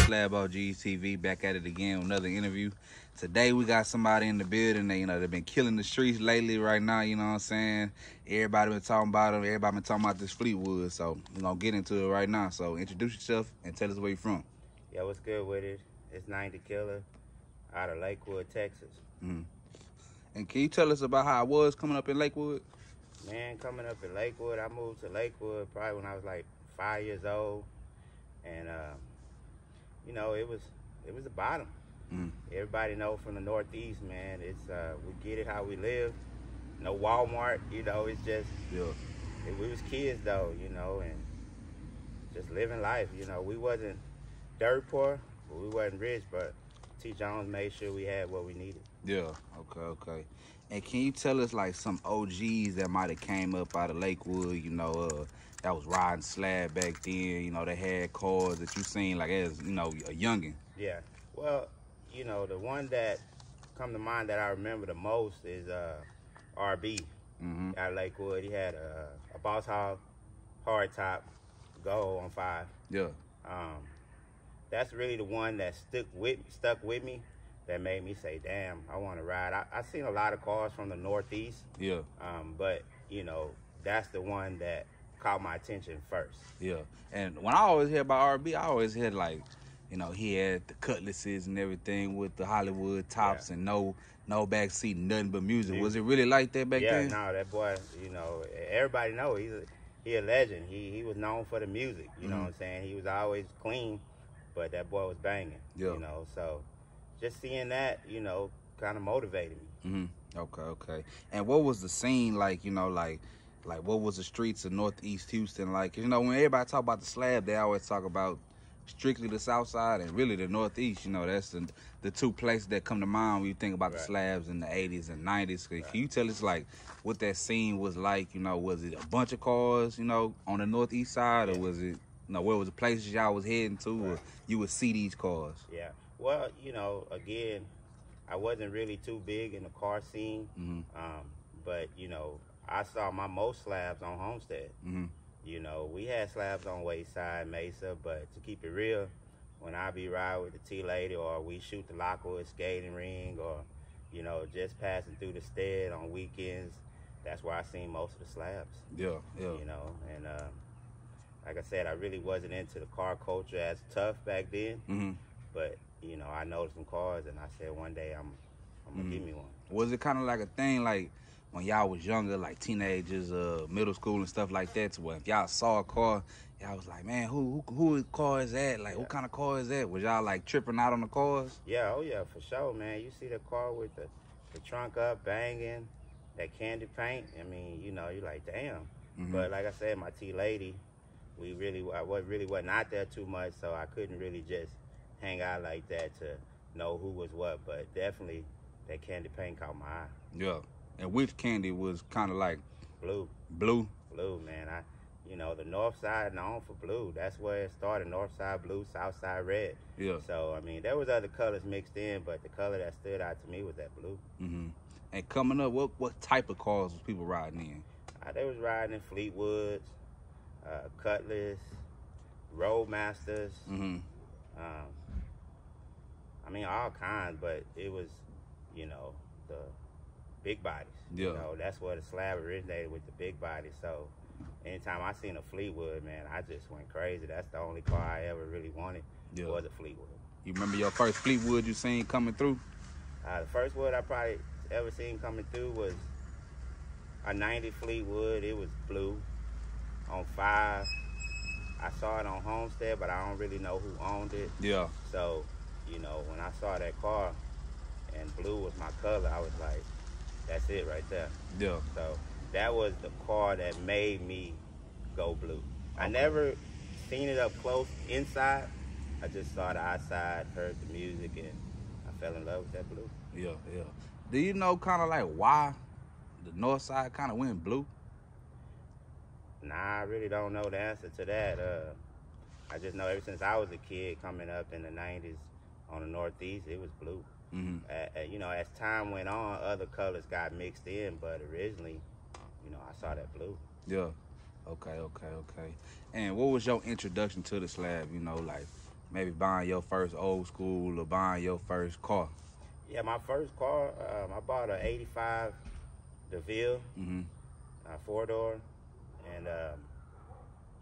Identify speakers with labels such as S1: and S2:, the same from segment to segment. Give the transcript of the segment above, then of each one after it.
S1: SlabOgsTV back at it again with another interview. Today we got somebody in the building that, they've been killing the streets lately right now, you know what I'm saying? Everybody been talking about them, everybody been talking about this Fleetwood, so we're gonna get into it right now. So introduce yourself and tell us where you're from.
S2: Yeah, what's good with it? It's 90Killa out of Lakewood, Texas.
S1: And can you tell us about how it was coming up in Lakewood?
S2: Man, coming up in Lakewood, I moved to Lakewood probably when I was like 5 years old. And, it was the bottom. Everybody know from the Northeast, man, it's, we get it how we live. No Walmart, it's just, we was kids though, and just living life, We wasn't dirt poor, but we wasn't rich, but T. Jones made sure we had what we needed. Yeah,
S1: okay. And can you tell us like some OGs that might have came up out of Lakewood, that was riding Slab back then, they had cars that you seen like as, a youngin'?
S2: Yeah, well, the one that come to mind that I remember the most is RB out of Lakewood. He had a Boss Hog hard top Go on 5.
S1: Yeah.
S2: That's really the one that stuck with me, that made me say, damn, I want to ride. I seen a lot of cars from the Northeast.
S1: Yeah.
S2: But, that's the one that caught my attention first.
S1: Yeah. And when I always hear about RB, I always hear like, he had the cutlasses and everything with the Hollywood tops and no backseat, nothing but music. Was it really like that back then?
S2: Yeah, no, that boy, everybody know he a legend. He was known for the music, you know what I'm saying? He was always clean, but that boy was banging, so just seeing that, kind of motivated me.
S1: Okay. And what was the scene like, like what was the streets of Northeast Houston like? When everybody talk about the Slab, they always talk about strictly the South Side and really the Northeast. That's the two places that come to mind when you think about the Slabs in the 80s and 90s. Can you tell us like what that scene was like? Was it a bunch of cars, on the Northeast side, or was it, where was the places y'all was heading to, or you would see these cars?
S2: Yeah. Well, again, I wasn't really too big in the car scene, but I saw my most Slabs on Homestead. We had Slabs on Wayside, Mesa, but to keep it real, when I be riding with the T-Lady, or we shoot the Lakewood skating ring, or, just passing through the stead on weekends, that's where I seen most of the Slabs.
S1: Yeah.
S2: And like I said, I really wasn't into the car culture as tough back then, but, I noticed some cars, and I said one day I'm going to give me one.
S1: Was it kind of like a thing, like, when y'all was younger, like teenagers, middle school and stuff like that, to where if y'all saw a car, y'all was like, man, who car is that? Like, what kind of car is that? Was y'all like tripping out on the cars?
S2: Yeah, oh yeah, for sure, man. You see the car with the trunk up, banging, that candy paint. I mean, you're like, damn. But like I said, my T-Lady, I really wasn't out there too much, so I couldn't really just hang out like that to know who was what. But definitely, that candy paint caught my eye.
S1: Yeah. And which candy was kind of like?
S2: Blue.
S1: Blue?
S2: Blue, man. The north side known for blue. That's where it started. North side blue, south side red. Yeah. So, I mean, there was other colors mixed in, but the color that stood out to me was that blue.
S1: And coming up, what type of cars was people riding in?
S2: They was riding in Fleetwoods, Cutlass, Roadmasters. I mean, all kinds, but it was, the big bodies.
S1: Yeah.
S2: That's where the Slab originated, with the big bodies. So anytime I seen a Fleetwood, man, I just went crazy. That's the only car I ever really wanted, was a Fleetwood.
S1: You remember your first Fleetwood you seen coming through?
S2: The first wood I probably ever seen coming through was a 90 Fleetwood. It was blue on 5. I saw it on Homestead, but I don't really know who owned it.
S1: Yeah.
S2: So, when I saw that car and blue was my color, I was like, that's it right there.
S1: Yeah.
S2: So that was the car that made me go blue. I never seen it up close inside. I just saw the outside, heard the music, and I fell in love with that blue.
S1: Yeah. Do you know kind of like why the north side kind of went blue?
S2: Nah, I really don't know the answer to that. I just know ever since I was a kid coming up in the 90s on the Northeast, it was blue. As time went on, other colors got mixed in, but originally, I saw that blue.
S1: Yeah. Okay. And what was your introduction to the slab? You know, like maybe buying your first old school or buying your first car?
S2: Yeah, my first car, I bought a '85 DeVille, a 4-door, and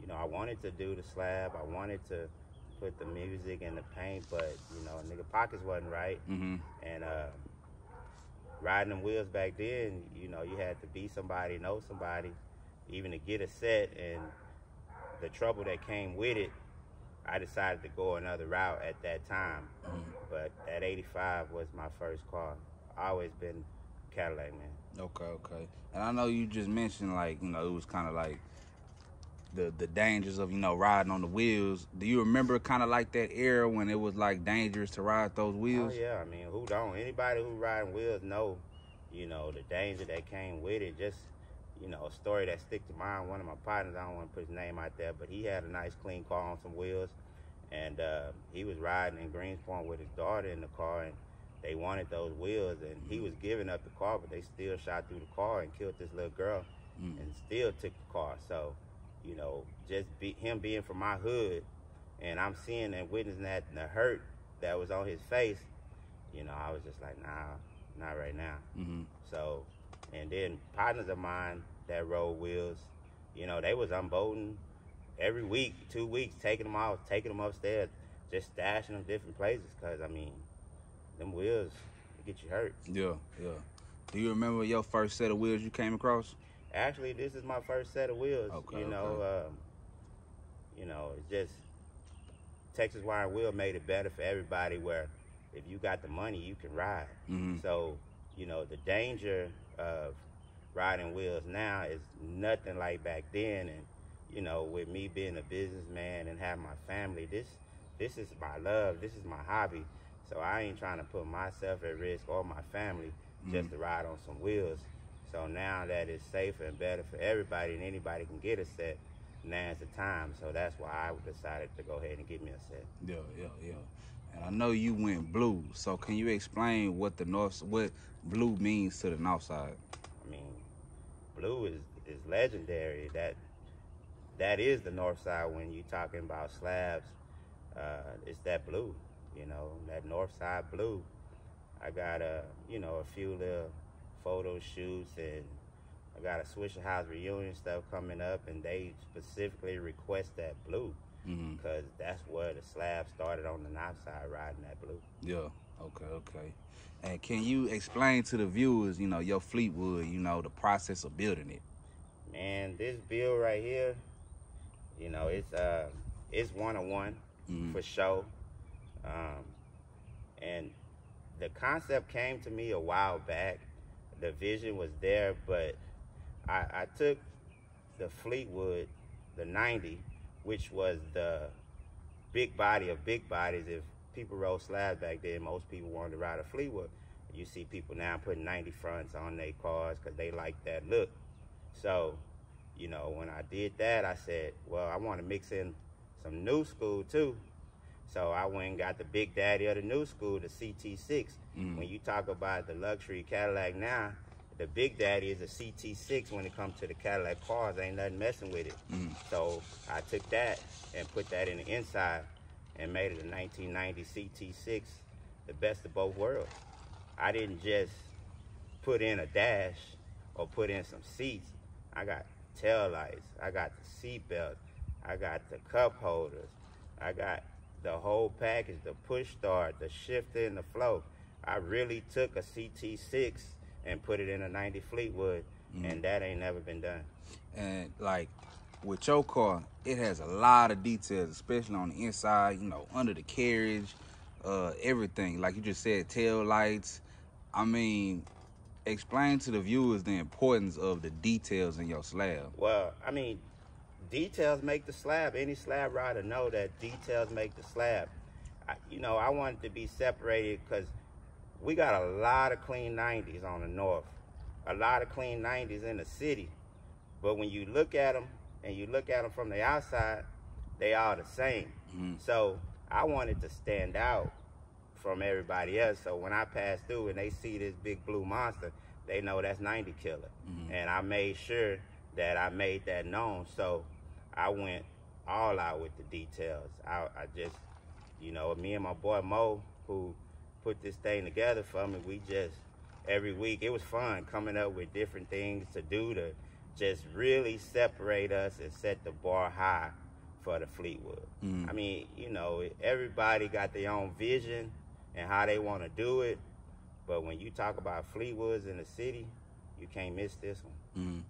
S2: you know, I wanted to do the slab. I wanted to put the music and the paint, but you know, nigga pockets wasn't right, and riding them wheels back then, you know, you had to be somebody, know somebody, even to get a set, and the trouble that came with it, I decided to go another route at that time. But that '85 was my first car. I always been Cadillac, man.
S1: Okay. And I know you just mentioned, like, you know, it was kind of like the dangers of, you know, riding on the wheels. Do you remember kind of like that era when it was like dangerous to ride those wheels?
S2: Oh yeah, I mean, who don't? Anybody who riding wheels know, you know, the danger that came with it. Just, you know, a story that stick to mind. One of my partners, I don't want to put his name out there, but he had a nice clean car on some wheels, and he was riding in Greenspoint with his daughter in the car, and they wanted those wheels, and he was giving up the car, but they still shot through the car and killed this little girl, and still took the car. So, you know, just him being from my hood, and I'm seeing and witnessing that, and the hurt that was on his face, you know, I was just like, nah, not right now. So, and then partners of mine that rode wheels, you know, they was unbolting every week, 2 weeks, taking them out, taking them upstairs, just stashing them different places, because, I mean, them wheels, they get you hurt.
S1: Yeah. Do you remember your first set of wheels you came across?
S2: Actually, this is my first set of wheels. You know, it's just Texas Wire and Wheel made it better for everybody, where if you got the money, you can ride. So, you know, the danger of riding wheels now is nothing like back then. And, you know, with me being a businessman and having my family, this is my love, this is my hobby. So I ain't trying to put myself at risk or my family just to ride on some wheels. So now that it's safer and better for everybody and anybody can get a set, now's the time. So that's why I decided to go ahead and get me a set.
S1: Yeah. And I know you went blue. So can you explain what blue means to the north side?
S2: I mean, blue is legendary. That is the north side when you're talking about slabs. It's that blue, you know, that north side blue. I got a few little photo shoots, and I got a Swisher House reunion stuff coming up, and they specifically request that blue because that's where the slab started on the north side, riding that blue.
S1: Yeah, okay. And can you explain to the viewers, you know, your Fleetwood, you know, the process of building it?
S2: Man, this build right here, you know, it's one-on-one for sure. And the concept came to me a while back. The vision was there, but I took the Fleetwood, the 90, which was the big body of big bodies. If people rode slabs back then, most people wanted to ride a Fleetwood. You see people now putting 90 fronts on their cars because they like that look. So, you know, when I did that, I said, well, I want to mix in some new school too. So I went and got the big daddy of the new school, the CT6. When you talk about the luxury Cadillac now, the big daddy is a CT6 when it comes to the Cadillac cars. Ain't nothing messing with it. So I took that and put that in the inside and made it a 1990 CT6, the best of both worlds. I didn't just put in a dash or put in some seats. I got tail lights, I got the seat belts, I got the cup holders, I got the whole package, the push start, the shifter, and the flow. I really took a CT6 and put it in a 90 Fleetwood, and that ain't never been done.
S1: And like with your car, it has a lot of details, especially on the inside, you know, under the carriage, everything. Like you just said, tail lights. I mean, explain to the viewers the importance of the details in your slab.
S2: Well, I mean, details make the slab. Any slab rider know that details make the slab. I wanted to be separated because we got a lot of clean 90s on the north, a lot of clean 90s in the city. But when you look at them and you look at them from the outside, they all the same. So I wanted to stand out from everybody else. So when I pass through and they see this big blue monster, they know that's 90Killa. And I made sure that I made that known. So I went all out with the details. I just, you know, me and my boy Mo, who put this thing together for me, we just, every week, it was fun coming up with different things to do to just really separate us and set the bar high for the Fleetwood. I mean, you know, everybody got their own vision and how they want to do it, but when you talk about Fleetwoods in the city, you can't miss this one.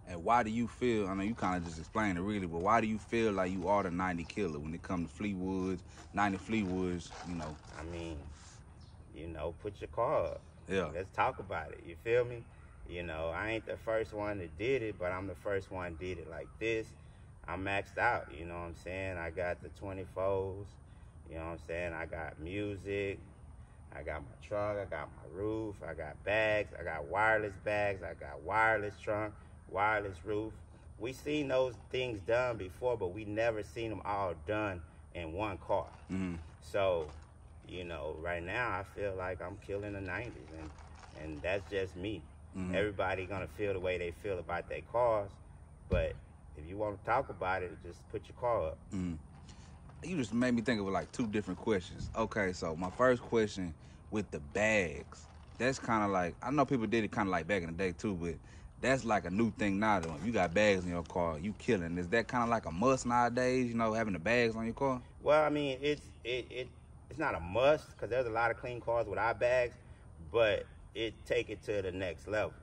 S1: And why do you feel, I know you kind of just explained it really, but why do you feel like you are the 90Killa when it comes to Fleetwoods, 90 Fleetwoods, you know?
S2: I mean, you know, put your car up.
S1: Yeah.
S2: Let's talk about it. You feel me? You know, I ain't the first one that did it, but I'm the first one did it like this. I'm maxed out, you know what I'm saying? I got the 24s, you know what I'm saying? I got music, I got my truck, I got my roof, I got bags, I got wireless bags, I got wireless trunk, wireless roof. We seen those things done before, but we never seen them all done in one car. So, you know, right now I feel like I'm killing the 90s, and that's just me. Everybody gonna feel the way they feel about their cars, but if you want to talk about it, just put your car up.
S1: You just made me think of like two different questions. Okay, so my first question with the bags, that's kind of like, I know people did it kind of like back in the day too, but that's like a new thing now though. If you got bags in your car, you killing. Is that kind of like a must nowadays, you know, having the bags on your car?
S2: Well, I mean, it's not a must, because there's a lot of clean cars without bags, but it take it to the next level.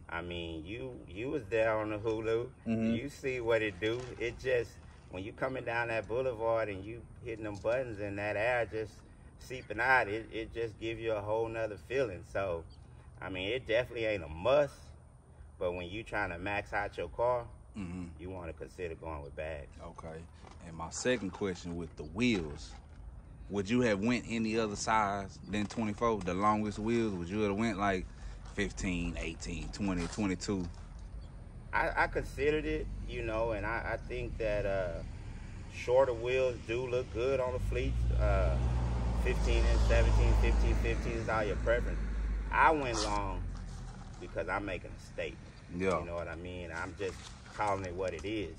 S2: I mean, you was there on the Hulu. You see what it do. It just, when you coming down that boulevard and you hitting them buttons and that air just seeping out, it just give you a whole nother feeling. So, I mean, it definitely ain't a must, but when you trying to max out your car, you want to consider going with bags.
S1: Okay. And my second question with the wheels, would you have went any other size than 24, the longest wheels? Would you have went like 15, 18, 20, 22?
S2: I considered it, you know, and I think that shorter wheels do look good on the fleets. 15 and 17, 15, 15 is all your preference. I went long because I'm making a statement.
S1: Yeah.
S2: You know what I mean? I'm just calling it what it is.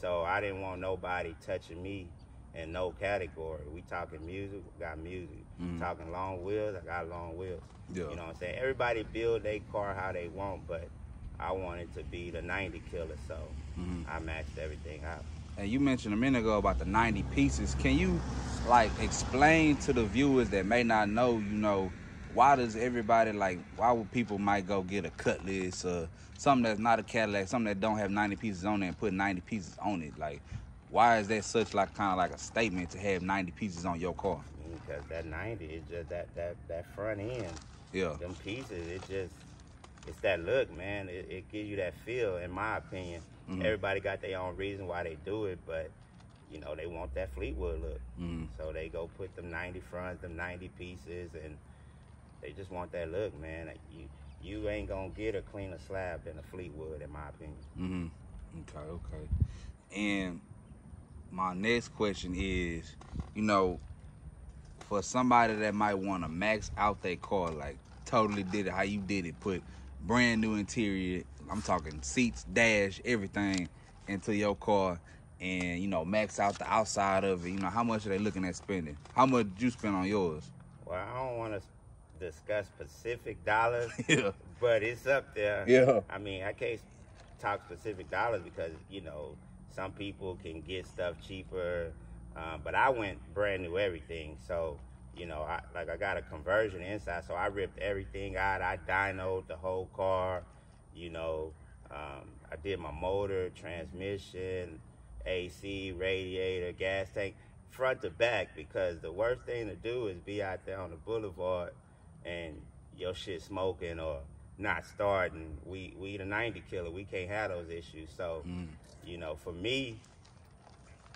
S2: So I didn't want nobody touching me in no category. We talking music, we got music. Talking long wheels, I got long wheels.
S1: Yeah.
S2: You know what I'm saying? Everybody build their car how they want, but I wanted to be the 90Killa, so I matched everything out.
S1: And you mentioned a minute ago about the 90 pieces. Can you like explain to the viewers that may not know, you know, why does everybody, like, why would people might go get a Cutlass or something that's not a Cadillac, something that don't have 90 pieces on it and put 90 pieces on it? Like, why is that such like kind of like a statement to have 90 pieces on your car?
S2: Because that 90 is just that front end.
S1: Yeah.
S2: Them pieces, it's that look, man. It gives you that feel, in my opinion. Everybody got their own reason why they do it, but you know, they want that Fleetwood look. So they go put them 90 fronts, them 90 pieces, and they just want that look, man. You ain't gonna get a cleaner slab than a Fleetwood, in my opinion.
S1: Okay. And my next question is, you know, for somebody that might want to max out their car, like totally did it how you did it, put brand new interior, I'm talking seats, dash, everything into your car, and, you know, max out the outside of it, you know, how much are they looking at spending? How much did you spend on yours?
S2: Well, I don't want to discuss specific dollars,
S1: Yeah.
S2: but it's up there.
S1: Yeah.
S2: I mean, I can't talk specific dollars because, you know, some people can get stuff cheaper, but I went brand new everything. So, you know, I got a conversion inside, so I ripped everything out. I dynoed the whole car, you know. I did my motor, transmission, AC, radiator, gas tank, front to back, because the worst thing to do is be out there on the boulevard and your shit smoking or not starting. We the 90Killa, we can't have those issues. So, you know, for me,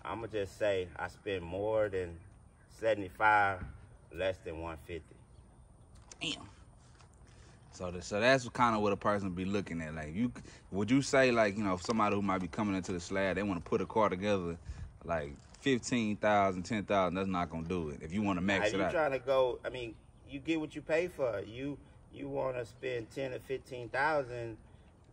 S2: I'm gonna just say I spend more than 75, less than 150.
S1: Damn. So that's kind of what a person be looking at. Like, would you say, like, you know, if somebody who might be coming into the slab, they want to put a car together, like 15,000, 10,000, that's not gonna do it. If you want to max it out,
S2: you trying to go, I mean, you get what you pay for. You want to spend 10 or 15,000,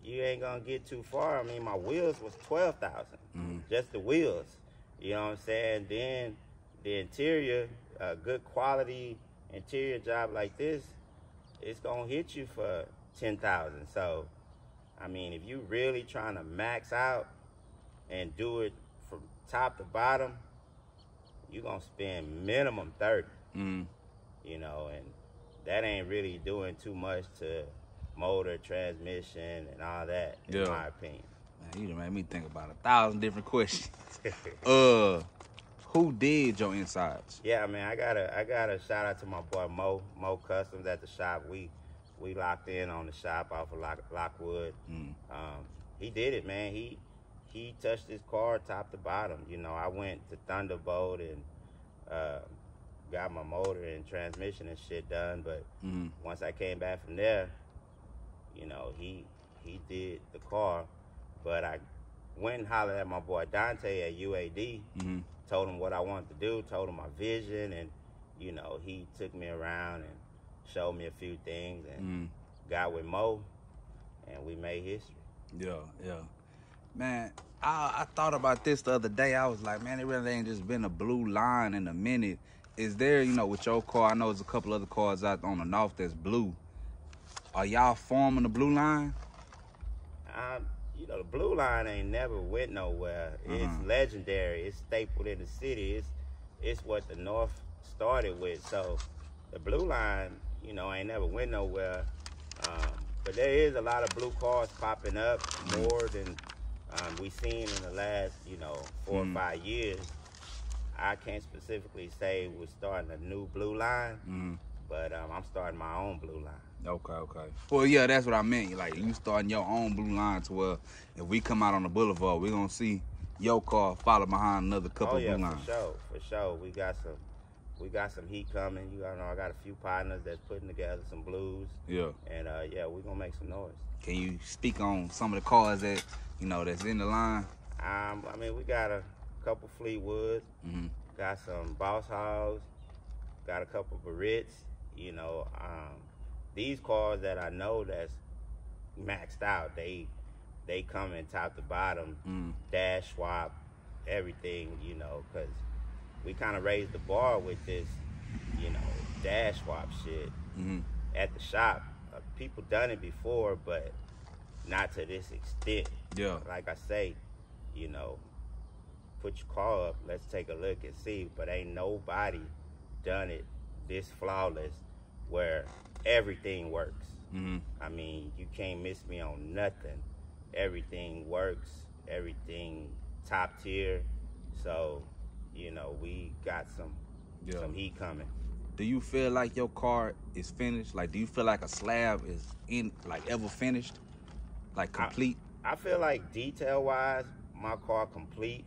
S2: you ain't gonna get too far. I mean, my wheels was 12,000, just the wheels. You know what I'm saying? Then the interior, a good quality interior job like this, it's gonna hit you for 10,000. So, I mean, if you really trying to max out and do it from top to bottom, you gonna spend minimum 30. You know, and that ain't really doing too much to motor, transmission, and all that, in my opinion.
S1: Man, you done made me think about 1,000 different questions. Who did your insides?
S2: Yeah, man, I gotta shout out to my boy Mo Customs at the shop. We locked in on the shop off of Lakewood. He did it, man. He touched his car top to bottom. You know, I went to Thunderbolt and got my motor and transmission and shit done. But once I came back from there, you know, he did the car. But I went and hollered at my boy Dante at UAD. Told him what I wanted to do, told him my vision, and, you know, he took me around and showed me a few things and got with Mo, and we made history.
S1: Yeah. Man, I thought about this the other day. I was like, man, it really ain't just been a Blueline in a minute. Is there, you know, with your car, I know there's a couple other cars out on the north that's blue. Are y'all forming the Blueline?
S2: You know, the Blueline ain't never went nowhere. It's legendary. It's stapled in the city. It's what the North started with. So the Blueline, you know, ain't never went nowhere. But there is a lot of blue cars popping up, more than we seen in the last, you know, 4 or 5 years. I can't specifically say we're starting a new Blueline, but I'm starting my own Blueline.
S1: Okay. Well, yeah, that's what I meant. Like, you starting your own Blueline to where if we come out on the boulevard, we're going to see your car follow behind another couple Bluelines.
S2: For sure. We got some heat coming. You know, I got a few partners that's putting together some blues. Yeah. And, yeah, we're going to make some noise.
S1: Can you speak on some of the cars that, you know, that's in the line?
S2: I mean, we got a couple Fleetwood. Got some Boss Hogs. Got a couple Barrettes. You know, these cars that I know that's maxed out, they come in top to bottom, dash swap, everything, you know, because we kind of raised the bar with this, you know, dash swap shit at the shop. People done it before, but not to this extent. Yeah. Like I say, you know, put your car up, let's take a look and see, but ain't nobody done it this flawless where everything works. I mean, you can't miss me on nothing. Everything works, everything top tier. So, you know, we got some heat coming.
S1: Do you feel like your car is finished? Like, do you feel like a slab is ever finished? Like, complete?
S2: I feel like detail-wise, my car complete.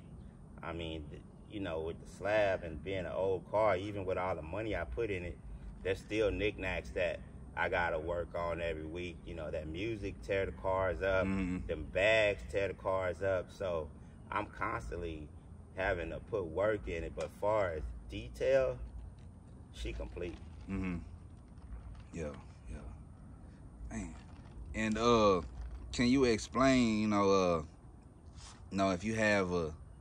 S2: I mean, you know, with the slab and being an old car, even with all the money I put in it, there's still knickknacks that I gotta work on every week. You know, that music tear the cars up, them bags tear the cars up. So I'm constantly having to put work in it. But as far as detail, she complete.
S1: Yeah. Man. And can you explain, you know, if you have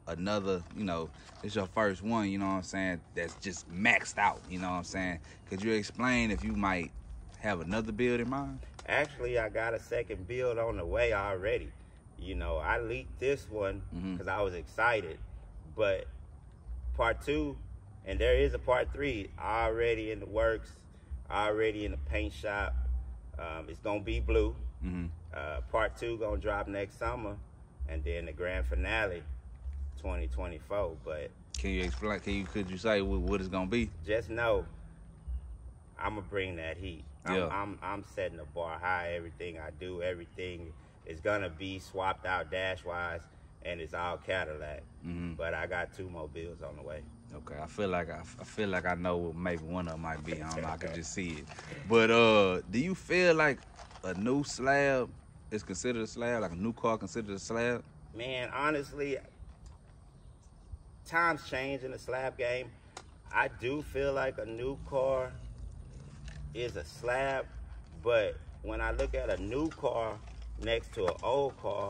S1: another, you know, it's your first one, you know what I'm saying, that's just maxed out, you know what I'm saying? Could you explain if you might have another build in mind?
S2: Actually, I got a second build on the way already. You know, I leaked this one because I was excited, but part 2, and there is a part 3 already in the works, already in the paint shop. It's gonna be blue. Part 2 gonna drop next summer, and then the grand finale 2024. But
S1: can you explain? Could you say what it's gonna be?
S2: Just know, I'm gonna bring that heat. I'm setting the bar high. Everything I do, everything is gonna be swapped out dash wise, and it's all Cadillac. But I got 2 more builds on the way.
S1: Okay, I feel like I know what maybe one of them might be. I don't know. I can just see it. But do you feel like a new slab is considered a slab? Like a new car considered a slab?
S2: Man, honestly, times change in the slab game. I do feel like a new car is a slab, but when I look at a new car next to an old car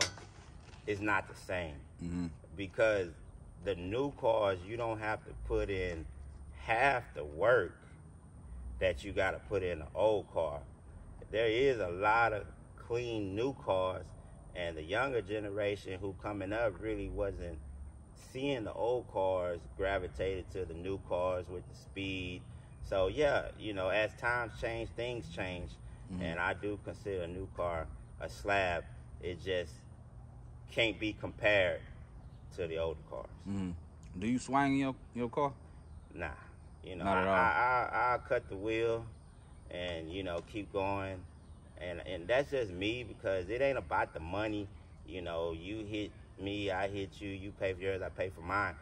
S2: is not the same. Because the new cars, you don't have to put in half the work that you got to put in an old car. There is a lot of clean new cars, and the younger generation who coming up really wasn't seeing the old cars, gravitated to the new cars with the speed. So yeah, you know, as times change, things change. And I do consider a new car a slab. It just can't be compared to the older cars.
S1: Do you swing your car?
S2: Nah, you know,
S1: Not at all.
S2: I cut the wheel and, you know, keep going. And that's just me, because it ain't about the money. You know, you hit me, I hit you, you pay for yours, I pay for mine.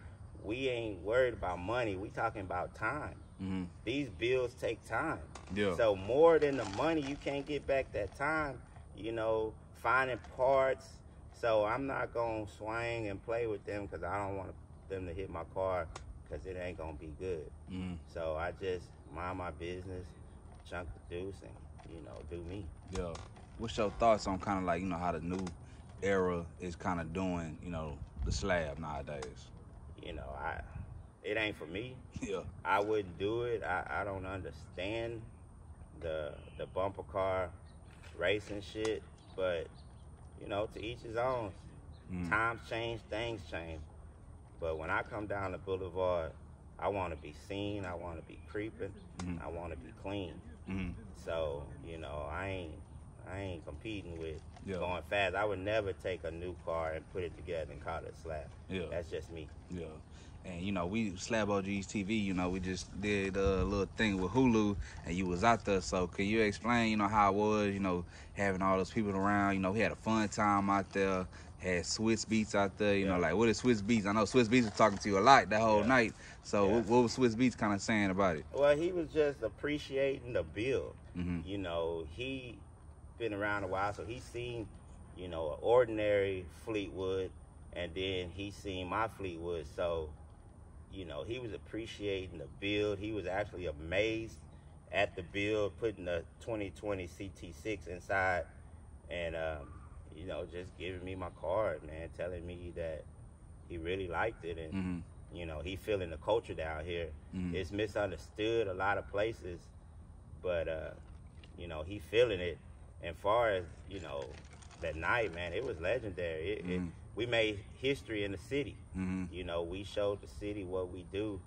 S2: We ain't worried about money. We talking about time. These bills take time.
S1: Yeah.
S2: So more than the money, you can't get back that time, you know, finding parts. So I'm not going to swing and play with them, because I don't want them to hit my car, because it ain't going to be good. So I just mind my business, chunk the deuce, and, you know, do me.
S1: Yeah. What's your thoughts on kind of like, you know, how the new era is kind of doing, you know, the slab nowadays?
S2: You know, it ain't for me.
S1: Yeah.
S2: I wouldn't do it. I don't understand the bumper car racing shit, but, you know, to each his own. Times change, things change. But when I come down the boulevard, I want to be seen, I want to be creeping, I want to be clean. So, you know, I ain't competing with going fast. I would never take a new car and put it together and call it a slab.
S1: Yeah.
S2: That's just me.
S1: Yeah. And, you know, we, SlabOgsTV, you know, we just did a little thing with Hulu, and you was out there. So can you explain, you know, how it was, you know, having all those people around? You know, we had a fun time out there, had Swiss Beats out there, you know, like, what is Swiss Beats? I know Swiss Beats was talking to you a lot that whole night. So what was Swiss Beats kind of saying about it?
S2: Well, he was just appreciating the build. You know, he been around a while, so he's seen, you know, an ordinary Fleetwood, and then he seen my Fleetwood. So, you know, he was appreciating the build. He was actually amazed at the build, putting the 2020 CT6 inside, and, you know, just giving me my card, man, telling me that he really liked it. And, you know, he feeling the culture down here. It's misunderstood a lot of places, but, you know, he feeling it. And far as, you know, that night, man, it was legendary. We made history in the city. You know, we showed the city what we do,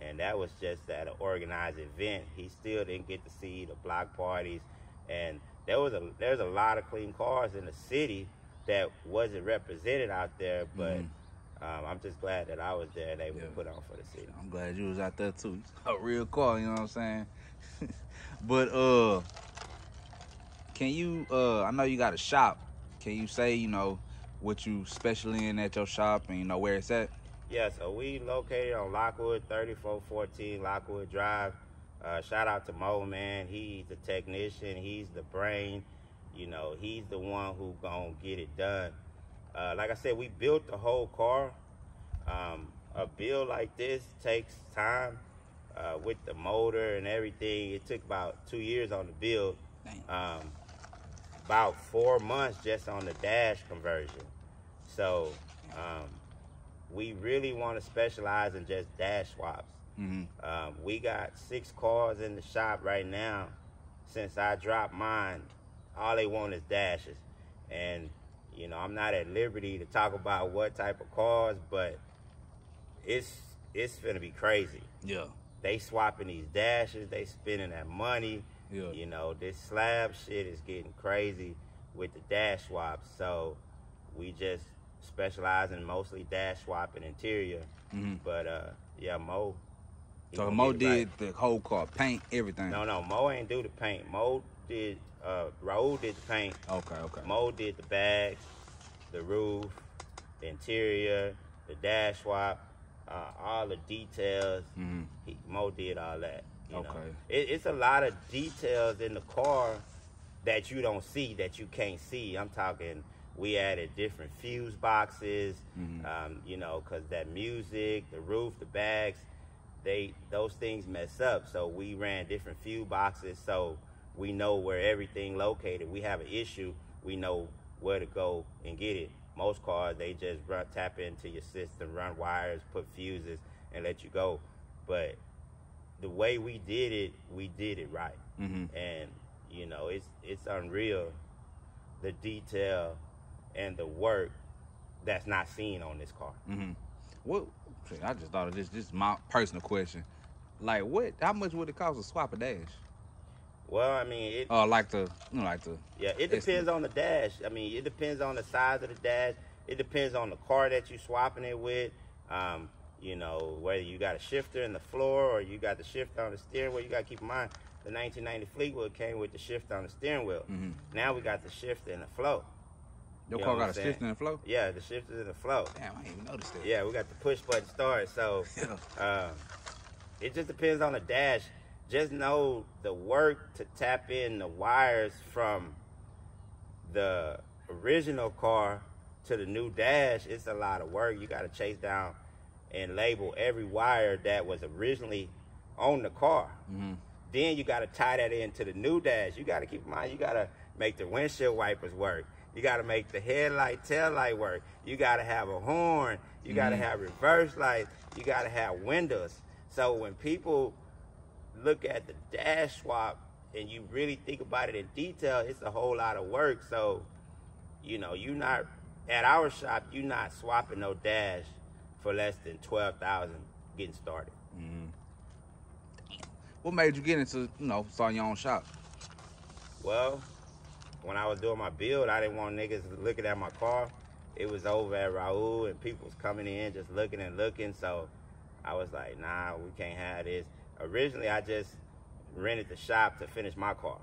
S2: and that was just at an organized event. He still didn't get to see the block parties, and there's a lot of clean cars in the city that wasn't represented out there, but I'm just glad that I was there and able to put on for the city.
S1: I'm glad you was out there too. A real car, you know what I'm saying? But can you, I know you got a shop. Can you say, you know, what you special in at your shop and, you know, where it's at?
S2: Yeah, so we located on Lakewood, 3414 Lakewood Drive. Shout out to Mo, man. He's the technician. He's the brain. You know, he's the one who gonna get it done. Like I said, we built the whole car. A build like this takes time with the motor and everything. It took about 2 years on the build. About 4 months just on the dash conversion. So we really want to specialize in just dash swaps. We got 6 cars in the shop right now. Since I dropped mine, all they want is dashes. And, you know, I'm not at liberty to talk about what type of cars, but it's gonna be crazy.
S1: Yeah.
S2: They swapping these dashes, they spending that money.
S1: Yeah.
S2: You know, this slab shit is getting crazy with the dash swaps. So we just specialize in mostly dash swap and interior. But yeah, Mo.
S1: So Mo did the whole car, paint, everything.
S2: No, Mo ain't do the paint. Mo did, Raul did the paint.
S1: Okay.
S2: Mo did the bags, the roof, the interior, the dash swap, all the details. Mo did all that. You know? It's a lot of details in the car that you don't see, that you can't see. I'm talking, we added different fuse boxes, you know, because that music, the roof, the bags, those things mess up. So we ran different fuse boxes so we know where everything located. We have an issue, we know where to go and get it. Most cars, they just tap into your system, run wires, put fuses, and let you go. But the way we did it right. And you know, it's unreal, the detail and the work that's not seen on this car.
S1: Well, I just thought of this. This is my personal question. Like, how much would it cost to swap a dash?
S2: Well, I mean, it. Yeah, it depends on the dash. I mean, it depends on the size of the dash. It depends on the car that you're swapping it with. You know, whether you got a shifter in the floor or you got the shifter on the steering wheel. You got to keep in mind, the 1990 Fleetwood came with the shifter on the steering wheel. Now we got the shifter in the flow.
S1: Your car got a shifter in the flow?
S2: Yeah, the shifter's in the flow.
S1: Damn, I didn't even notice that.
S2: Yeah, we got the push button start. So it just depends on the dash. Just know the work to tap in the wires from the original car to the new dash, it's a lot of work. You got to chase down and label every wire that was originally on the car. Then you got to tie that into the new dash. You got to keep in mind, you got to make the windshield wipers work. You got to make the headlight, tail light work. You got to have a horn. You got to have reverse lights. You got to have windows. So when people look at the dash swap and you really think about it in detail, it's a whole lot of work. So, you know, at our shop, you're not swapping no dash for less than $12,000 getting started.
S1: What made you get into, starting your own shop?
S2: Well, when I was doing my build, I didn't want niggas looking at my car. It was over at Raul and people was coming in just looking and looking. So I was like, nah, we can't have this. Originally, I just rented the shop to finish my car.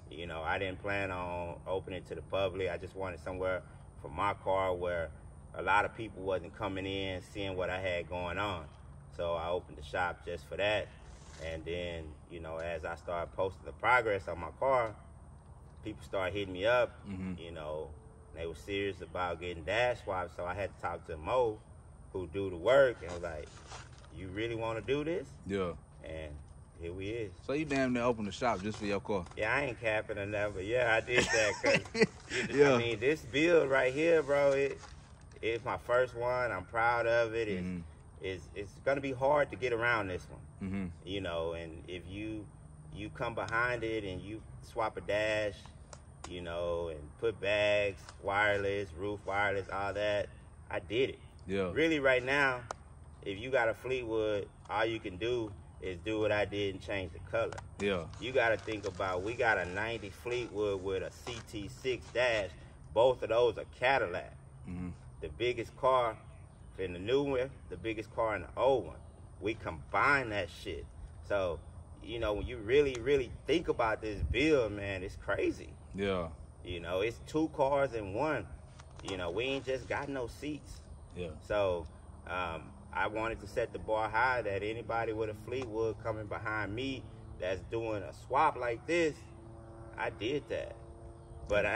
S2: You know, I didn't plan on opening to the public. I just wanted somewhere for my car where a lot of people wasn't coming in, seeing what I had going on. So I opened the shop just for that. And then, you know, as I started posting the progress on my car, people started hitting me up. You know, they were serious about getting dash swaps. So I had to talk to Mo, who do the work, and was like, you really want to do this?
S1: Yeah.
S2: And here we is.
S1: So you damn near opened the shop just for your car?
S2: Yeah, I ain't capping or nothing, but yeah, I did that because, I mean, this build right here, bro, it's my first one. I'm proud of it. It's going to be hard to get around this one, you know, and if you come behind it and you swap a dash, you know, and put bags, wireless, roof wireless, all that, I did it.
S1: Yeah.
S2: Really, right now, if you got a Fleetwood, all you can do is do what I did and change the color.
S1: Yeah.
S2: You got to think about, we got a 90 Fleetwood with a CT6 Dash. Both of those are Cadillac. The biggest car in the new one, the biggest car in the old one. We combine that shit. So, you know, when you really, really think about this build, man, it's crazy.
S1: Yeah.
S2: You know, it's two cars in one. You know, we ain't just got no seats.
S1: Yeah.
S2: So, I wanted to set the bar high that anybody with a Fleetwood coming behind me that's doing a swap like this, I did that. But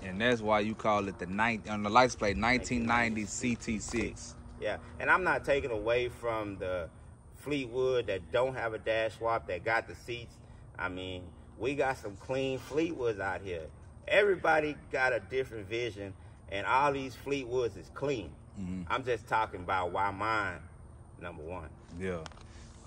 S1: and that's why you call it on the license plate 1990 CT6.
S2: Yeah, and I'm not taking away from the Fleetwood that don't have a dash swap, that got the seats. I mean, we got some clean Fleetwoods out here. Everybody got a different vision, and all these Fleetwoods is clean. I'm just talking about why mine number one.
S1: Yeah.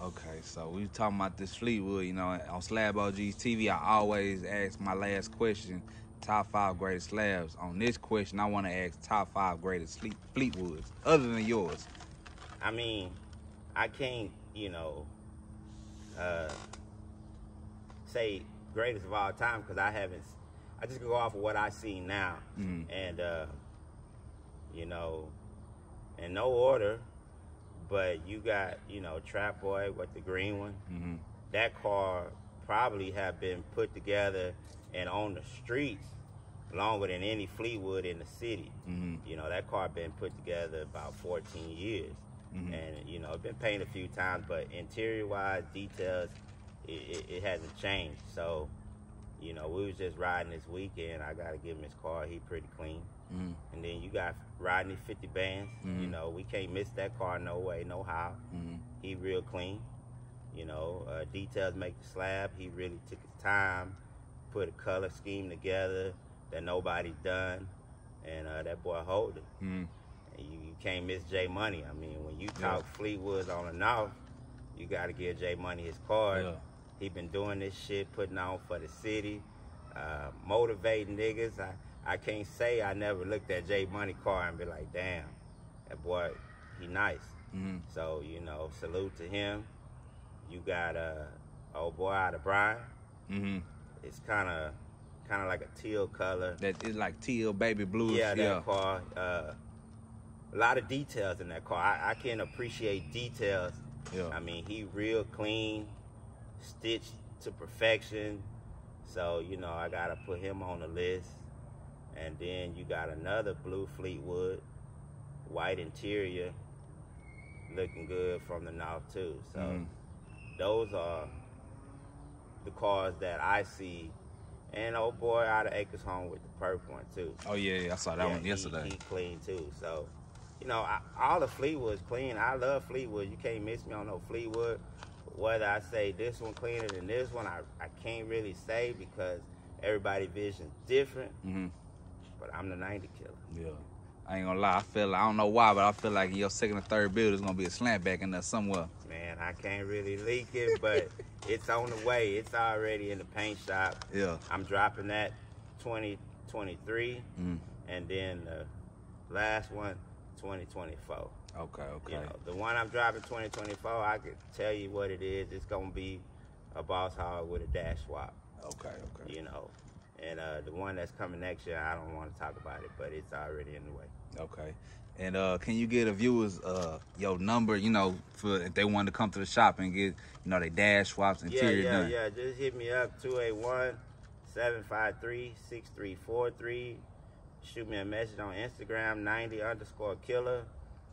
S1: Okay, so we talking about this Fleetwood, you know, on SlabOgsTV, I always ask my last question, top 5 greatest slabs. On this question, I want to ask top 5 greatest Fleetwoods, other than yours.
S2: I mean, I can't, you know, say greatest of all time because I just go off of what I see now. And, you know, in no order, but you got, you know, Trap Boy with the green one. That car probably have been put together and on the streets longer than any Fleetwood in the city. You know, that car been put together about 14 years. And, you know, it's been painted a few times, but interior-wise, details, it hasn't changed. So, you know, we was just riding this weekend. I got to give him his car. He pretty clean. And then you got Rodney 50 bands. You know, we can't miss that car no way, no how. He real clean. You know, details make the slab. He really took his time, put a color scheme together that nobody done. and that boy hold it. And you can't miss J Money. I mean, when you talk Fleetwood on the north, you got to give J Money his card. He been doing this shit, putting on for the city, motivating niggas. I can't say I never looked at J Money car and be like, damn, that boy, he nice. So, you know, salute to him. You got old boy out of Bryan. It's kind of like a teal color.
S1: That is like teal baby blues.
S2: Yeah, that car. A lot of details in that car. I can appreciate details. I mean, he real clean, stitched to perfection. So, you know, I got to put him on the list. And then you got another blue Fleetwood, white interior, looking good from the north too. So those are the cars that I see. And old boy out of Acres Home with the purple one too.
S1: Oh yeah, I saw that one yesterday.
S2: He clean too. So, you know, all the Fleetwood's clean. I love Fleetwood. You can't miss me on no Fleetwood. Whether I say this one cleaner than this one, I can't really say because everybody's vision's different. But I'm the 90Killa.
S1: Yeah. I ain't gonna lie, I don't know why, but I feel like in your second or third build, there's gonna be a slant back in there somewhere.
S2: Man, I can't really leak it, but it's on the way. It's already in the paint shop.
S1: Yeah.
S2: I'm dropping that 2023, and then the last one, 2024.
S1: Okay.
S2: You know, the one I'm dropping 2024, I can tell you what it is. It's gonna be a Boss Hog with a dash swap.
S1: Okay.
S2: You know. And the one that's coming next year, I don't want to talk about it, but it's already in the way.
S1: Okay. And can you get the viewers your number, you know, for if they want to come to the shop and get, you know, they dash swaps, interior done?
S2: Yeah. Just hit me up, 281-753-6343. Shoot me a message on Instagram, 90_Killa.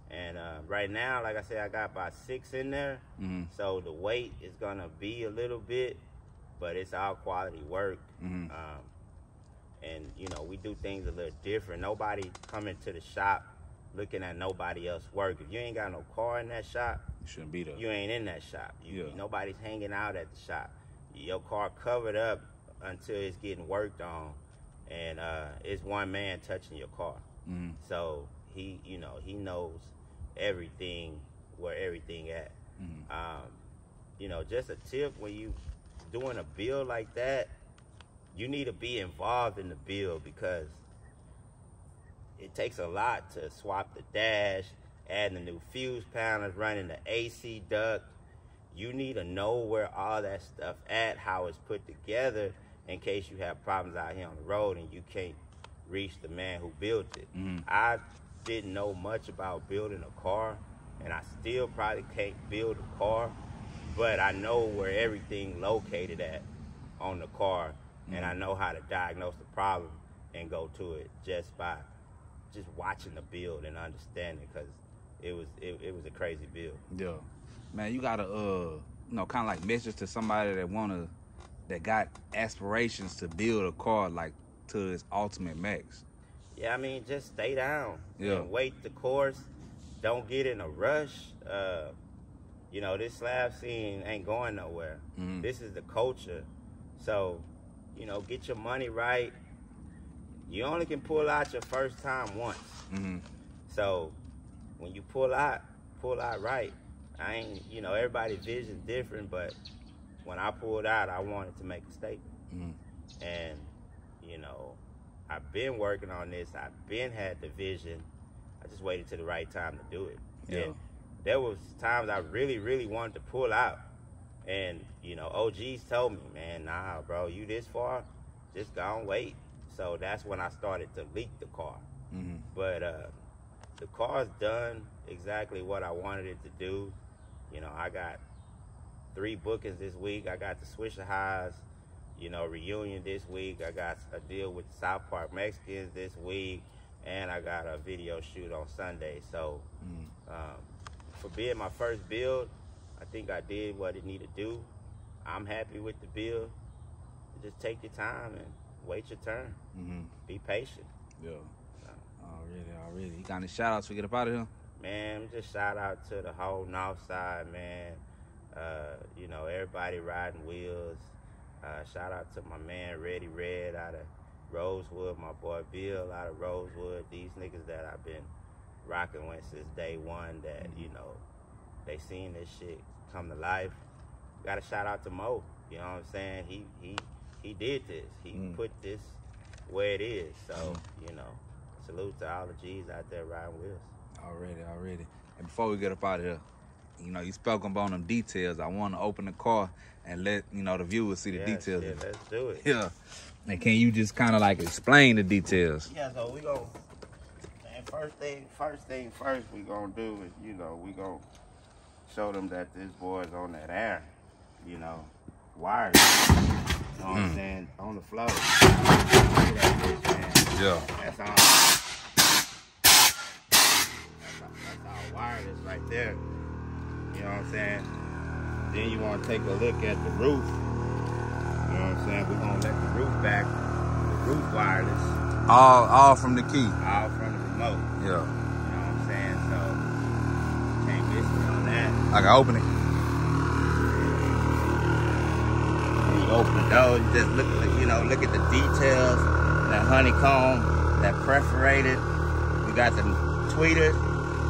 S2: And right now, like I said, I got about 6 in there. So the weight is going to be a little bit, but it's all quality work. And, you know, we do things a little different. Nobody coming to the shop looking at nobody else work. If you ain't got no car in that shop,
S1: you shouldn't be there.
S2: You ain't in that shop. Nobody's hanging out at the shop. Your car covered up until it's getting worked on, and it's one man touching your car. So he knows everything, where everything at. You know, just a tip, when you doing a build like that, you need to be involved in the build because it takes a lot to swap the dash, adding the new fuse panels, running the AC duct. You need to know where all that stuff at, how it's put together, in case you have problems out here on the road and you can't reach the man who built it. I didn't know much about building a car, and I still probably can't build a car, but I know where everything located at on the car. And I know how to diagnose the problem and go to it just by watching the build and understanding, because it was a crazy build.
S1: Yeah, man, you gotta you know, kind of like message to somebody that got aspirations to build a car like to its ultimate max.
S2: Yeah, I mean, just stay down and wait the course. Don't get in a rush. You know, this slab scene ain't going nowhere. This is the culture, so. You know, get your money right. You only can pull out your first time once. So when you pull out right. You know, everybody's vision's different, but when I pulled out, I wanted to make a statement. And, you know, I've been working on this. I've been had the vision. I just waited till the right time to do it. And there was times I really, really wanted to pull out. And, you know, OGs told me, man, nah, bro, you this far, just go and wait. So that's when I started to leak the car. But the car's done exactly what I wanted it to do. You know, I got 3 bookings this week. I got the Swisher Highs, you know, reunion this week. I got a deal with the South Park Mexicans this week. And I got a video shoot on Sunday. So for being my first build, I think I did what it needed to do. I'm happy with the build. Just take your time and wait your turn. Be patient.
S1: Yeah. Already. You got any shout outs to get up out of here?
S2: Man, just shout out to the whole North Side, man. You know, everybody riding wheels. Shout out to my man Reddy Red out of Rosewood, my boy Bill out of Rosewood. These niggas that I've been rocking with since day one, that, you know, they seen this shit come to life. Got to shout out to Mo. You know what I'm saying? He did this. He put this where it is. So, you know, salute to all the G's out there riding with us.
S1: Already. And before we get up out of here, you know, you spoke on them details. I want to open the car and let, you know, the viewers see the details.
S2: Yeah, let's do it.
S1: Yeah. And can you just kind of like explain the details?
S2: Yeah, so we go. And first thing first, we gonna do is, you know, we gonna show them that this boy's on that ARE, you know, wired. You know what I'm saying? On the floor. Look at that bitch, man.
S1: Yeah.
S2: That's all wireless right there. You know what I'm saying? Then you want to take a look at the roof. You know what I'm saying? We're going to let the roof back. The roof wireless.
S1: All from the key.
S2: All from the remote.
S1: Yeah.
S2: You know what I'm saying? So, can't miss me on that.
S1: I can open it.
S2: When you open the door, you just look at the details. That honeycomb, that perforated. We got the tweeters.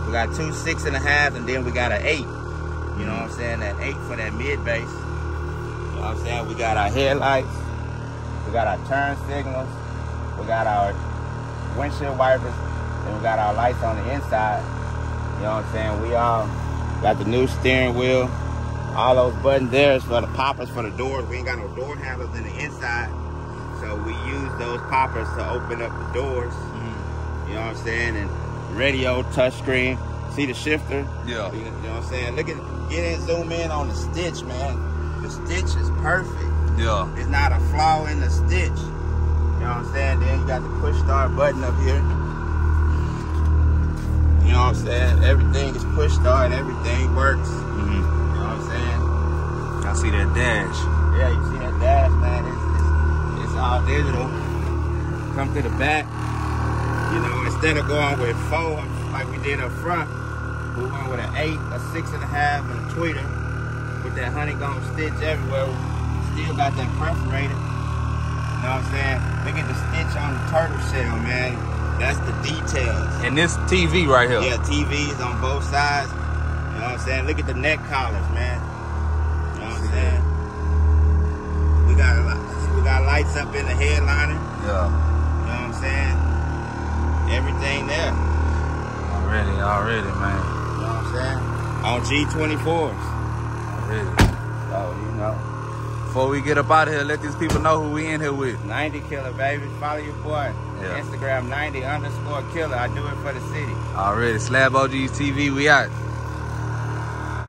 S2: We got 2 6.5, and then we got an 8. You know what I'm saying? That 8 for that mid base. You know what I'm saying? We got our headlights. We got our turn signals. We got our windshield wipers. And we got our lights on the inside. You know what I'm saying? We all got the new steering wheel. All those buttons there is for the poppers for the doors. We ain't got no door handles in the inside. So we use those poppers to open up the doors. You know what I'm saying? And radio, touchscreen. See the shifter?
S1: Yeah.
S2: You know what I'm saying? Look at, get in, zoom in on the stitch, man. The stitch is perfect.
S1: Yeah.
S2: It's not a flaw in the stitch. You know what I'm saying? Then you got the push start button up here. You know what I'm saying? Everything is push start, everything works. You know what I'm saying?
S1: I see that dash.
S2: Yeah, you see that dash, man. It's all digital. Come to the back. You know, instead of going with 4 like we did up front, we went with an 8, a 6.5, and a tweeter with that honeycomb stitch everywhere. Still got that perforated. You know what I'm saying? Look at the stitch on the turtle shell, man. That's the details.
S1: And this TV right here.
S2: Yeah, TVs on both sides. You know what I'm saying? Look at the neck collars, man. You know what I'm saying? We got lights up in the headliner.
S1: Yeah.
S2: You know what I'm saying? Everything there.
S1: Already, man.
S2: You know what I'm saying? On G24s.
S1: Already.
S2: So, you know.
S1: Before we get up out of here, let these people know who we in here with.
S2: 90Killa, baby. Follow your boy.
S1: Yeah.
S2: Instagram 90_Killa. I do it for the city.
S1: Already. SlabOgsTV, we out.